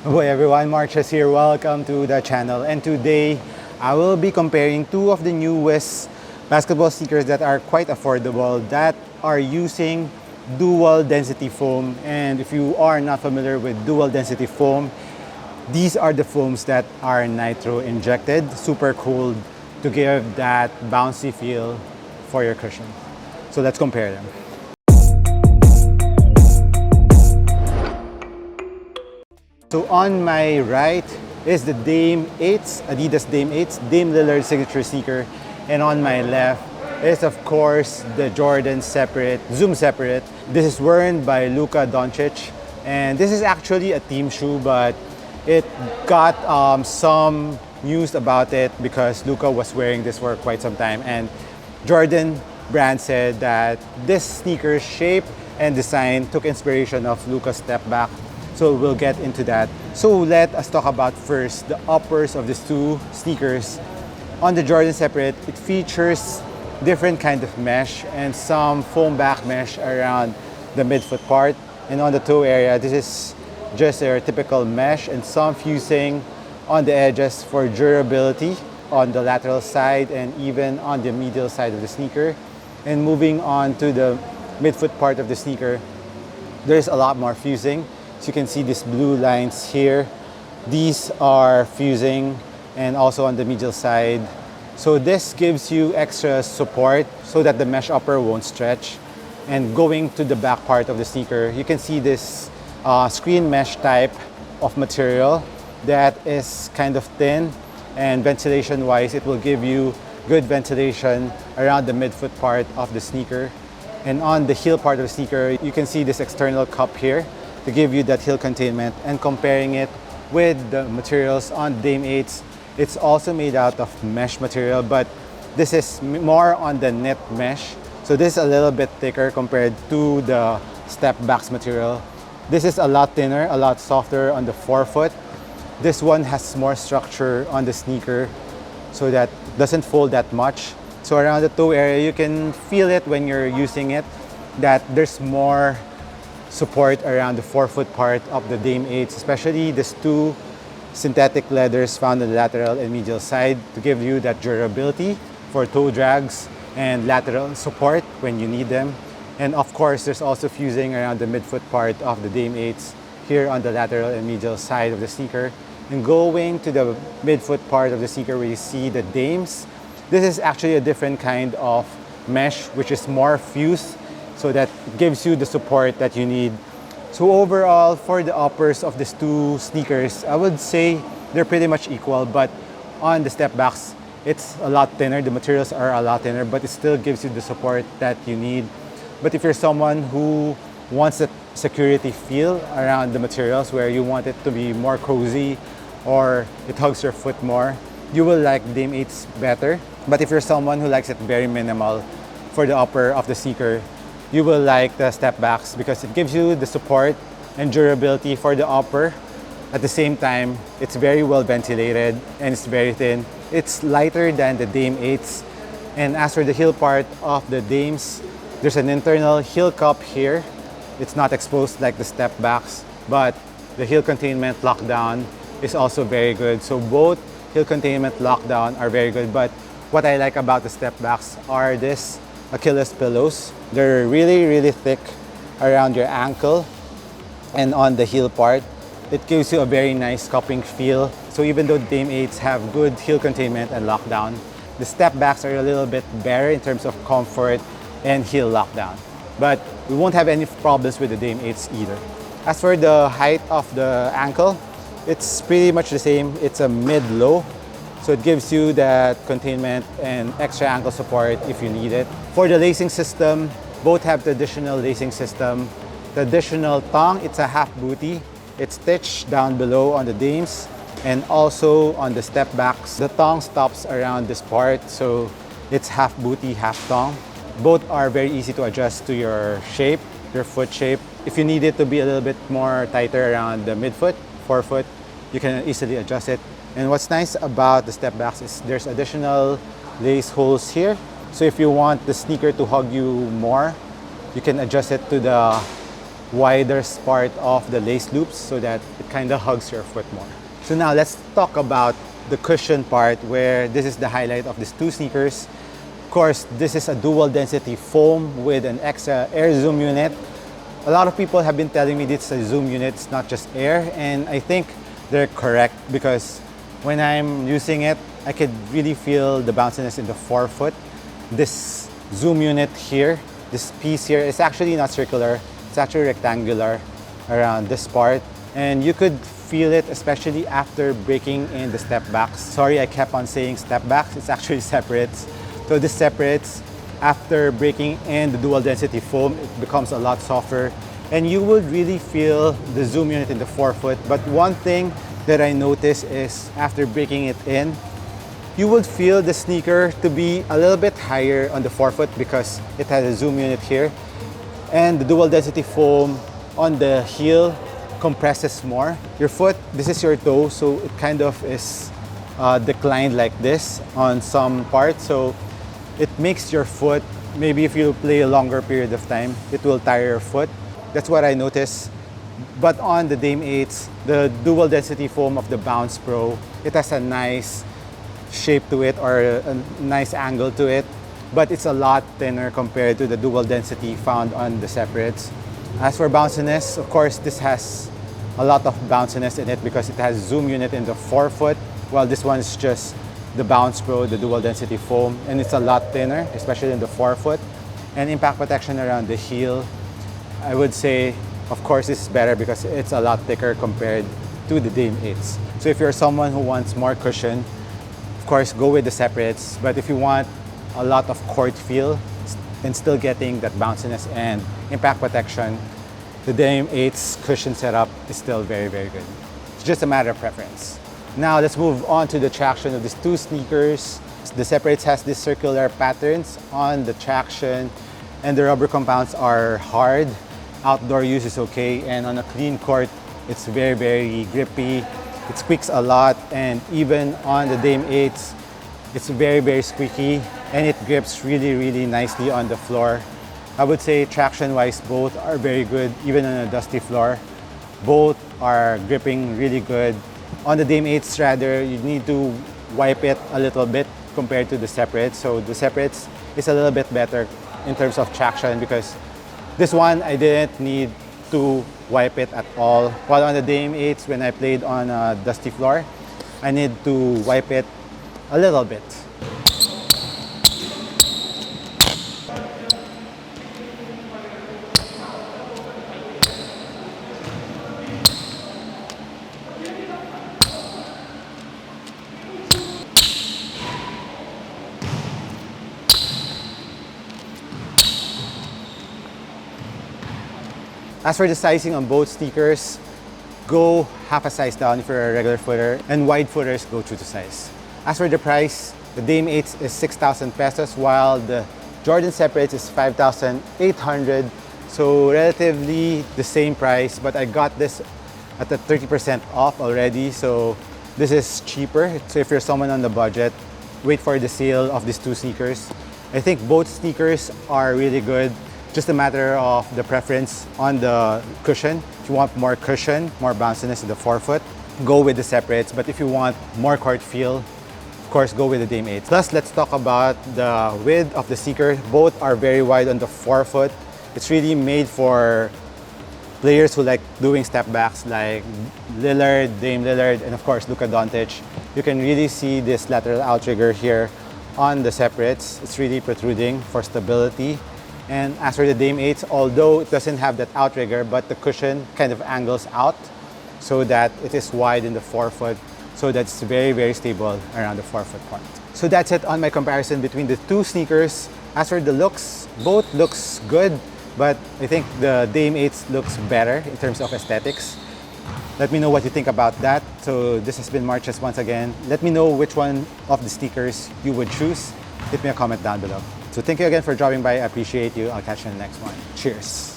Boy everyone, MARKCHES here. Welcome to the channel. And today, I will be comparing two of the newest basketball sneakers that are quite affordable that are using dual density foam. And if you are not familiar with dual density foam, these are the foams that are nitro injected, super cooled to give that bouncy feel for your cushion. So let's compare them. So on my right is the Dame 8s, Adidas Dame 8s, Dame Lillard signature sneaker. And on my left is of course the Jordan Separate, Zoom Separate. This is worn by Luka Doncic. And this is actually a team shoe, but it got some news about it because Luka was wearing this for quite some time. And Jordan brand said that this sneaker's shape and design took inspiration of Luka's step back. So we'll get into that. So let us talk about first the uppers of these two sneakers. On the Jordan Separate, it features different kind of mesh and some foam back mesh around the midfoot part. And on the toe area, this is just a typical mesh and some fusing on the edges for durability on the lateral side and even on the medial side of the sneaker. And moving on to the midfoot part of the sneaker, there's a lot more fusing. So you can see these blue lines here. These are fusing and also on the medial side. So this gives you extra support so that the mesh upper won't stretch. And going to the back part of the sneaker, you can see this screen mesh type of material that is kind of thin, and ventilation wise it will give you good ventilation around the midfoot part of the sneaker. And on the heel part of the sneaker, you can see this external cup here to give you that heel containment. And comparing it with the materials on Dame 8s, it's also made out of mesh material, but this is more on the knit mesh. So this is a little bit thicker compared to the step backs material. This is a lot thinner, a lot softer on the forefoot. This one has more structure on the sneaker so that it doesn't fold that much. So around the toe area, you can feel it when you're using it, that there's more support around the forefoot part of the Dame 8s, especially these two synthetic leathers found on the lateral and medial side to give you that durability for toe drags and lateral support when you need them. And of course, there's also fusing around the midfoot part of the Dame 8s here on the lateral and medial side of the sneaker. And going to the midfoot part of the sneaker where you see the Dames, this is actually a different kind of mesh which is more fused, so that it gives you the support that you need. So overall, for the uppers of these two sneakers, I would say they're pretty much equal, but on the step backs, it's a lot thinner. The materials are a lot thinner, but it still gives you the support that you need. But if you're someone who wants that security feel around the materials, where you want it to be more cozy or it hugs your foot more, you will like Dame 8s better. But if you're someone who likes it very minimal for the upper of the sneaker, you will like the step backs because it gives you the support and durability for the upper. At the same time, it's very well ventilated and it's very thin. It's lighter than the Dame 8s. And as for the heel part of the Dames, there's an internal heel cup here. It's not exposed like the step backs, but the heel containment lockdown is also very good. So both heel containment lockdown are very good. But what I like about the step backs are this Achilles pillows. They're really, really thick around your ankle and on the heel part. It gives you a very nice cupping feel. So even though Dame 8s have good heel containment and lockdown, the step backs are a little bit better in terms of comfort and heel lockdown. But we won't have any problems with the Dame 8s either. As for the height of the ankle, it's pretty much the same. It's a mid-low. So it gives you that containment and extra ankle support if you need it. For the lacing system, both have the additional lacing system. The additional tongue, it's a half booty. It's stitched down below on the Dames and also on the step backs. The tongue stops around this part, so it's half booty, half tongue. Both are very easy to adjust to your shape, your foot shape. If you need it to be a little bit more tighter around the midfoot, forefoot, you can easily adjust it. And what's nice about the step backs is there's additional lace holes here. So if you want the sneaker to hug you more, you can adjust it to the wider part of the lace loops so that it kind of hugs your foot more. So now let's talk about the cushion part, where this is the highlight of these two sneakers. Of course, this is a dual density foam with an extra air zoom unit. A lot of people have been telling me this is a zoom unit, it's not just air, and I think they're correct because when I'm using it, I could really feel the bounciness in the forefoot. This zoom unit here, this piece here, is actually not circular, it's actually rectangular around this part, and you could feel it especially after breaking in the step backs. Sorry, I kept on saying step backs, it's actually separates. So this separates after breaking in the dual density foam, it becomes a lot softer, and you would really feel the zoom unit in the forefoot. But one thing that I noticed is after breaking it in, you would feel the sneaker to be a little bit higher on the forefoot because it has a zoom unit here, and the dual density foam on the heel compresses more. Your foot, this is your toe, so it kind of is declined like this on some parts, so it makes your foot, maybe if you play a longer period of time, it will tire your foot. That's what I noticed. But on the Dame 8s, the dual density foam of the Bounce Pro, it has a nice shape to it, or a nice angle to it, but it's a lot thinner compared to the dual density found on the separates. As for bounciness, of course, this has a lot of bounciness in it because it has zoom unit in the forefoot, while this one is just the Bounce Pro, the dual density foam, and it's a lot thinner, especially in the forefoot. And impact protection around the heel, I would say, of course, this is better because it's a lot thicker compared to the Dame 8s. So if you're someone who wants more cushion, of course, go with the separates. But if you want a lot of court feel and still getting that bounciness and impact protection, the Dame 8's cushion setup is still very, very good. It's just a matter of preference. Now let's move on to the traction of these two sneakers. The separates has these circular patterns on the traction, and the rubber compounds are hard. Outdoor use is okay, and on a clean court, it's very, very grippy. It squeaks a lot, and even on the Dame 8s, it's very, very squeaky, and it grips really, really nicely on the floor. I would say traction-wise, both are very good, even on a dusty floor. Both are gripping really good. On the Dame 8s, rather, you need to wipe it a little bit compared to the separates. So the separates is a little bit better in terms of traction because this one, I didn't need to wipe it at all. While on the Dame 8s, when I played on a dusty floor, I need to wipe it a little bit. As for the sizing on both sneakers, go half a size down if you're a regular footer, and wide footers go true to size. As for the price, the Dame 8 is 6,000 pesos, while the Jordan separates is 5,800. So relatively the same price, but I got this at the 30% off already, so this is cheaper. So if you're someone on the budget, wait for the sale of these two sneakers. I think both sneakers are really good. Just a matter of the preference on the cushion. If you want more cushion, more bounciness in the forefoot, go with the separates. But if you want more court feel, of course, go with the Dame 8. Plus, let's talk about the width of the sneaker. Both are very wide on the forefoot. It's really made for players who like doing step backs like Lillard, Dame Lillard, and of course, Luka Doncic. You can really see this lateral outrigger here on the separates. It's really protruding for stability. And as for the Dame 8s, although it doesn't have that outrigger, but the cushion kind of angles out so that it is wide in the forefoot, so that's very, very stable around the forefoot part. So that's it on my comparison between the two sneakers. As for the looks, both looks good, but I think the Dame 8s looks better in terms of aesthetics. Let me know what you think about that. So this has been MARKCHES once again. Let me know which one of the sneakers you would choose. Hit me a comment down below. So thank you again for dropping by. I appreciate you. I'll catch you in the next one. Cheers.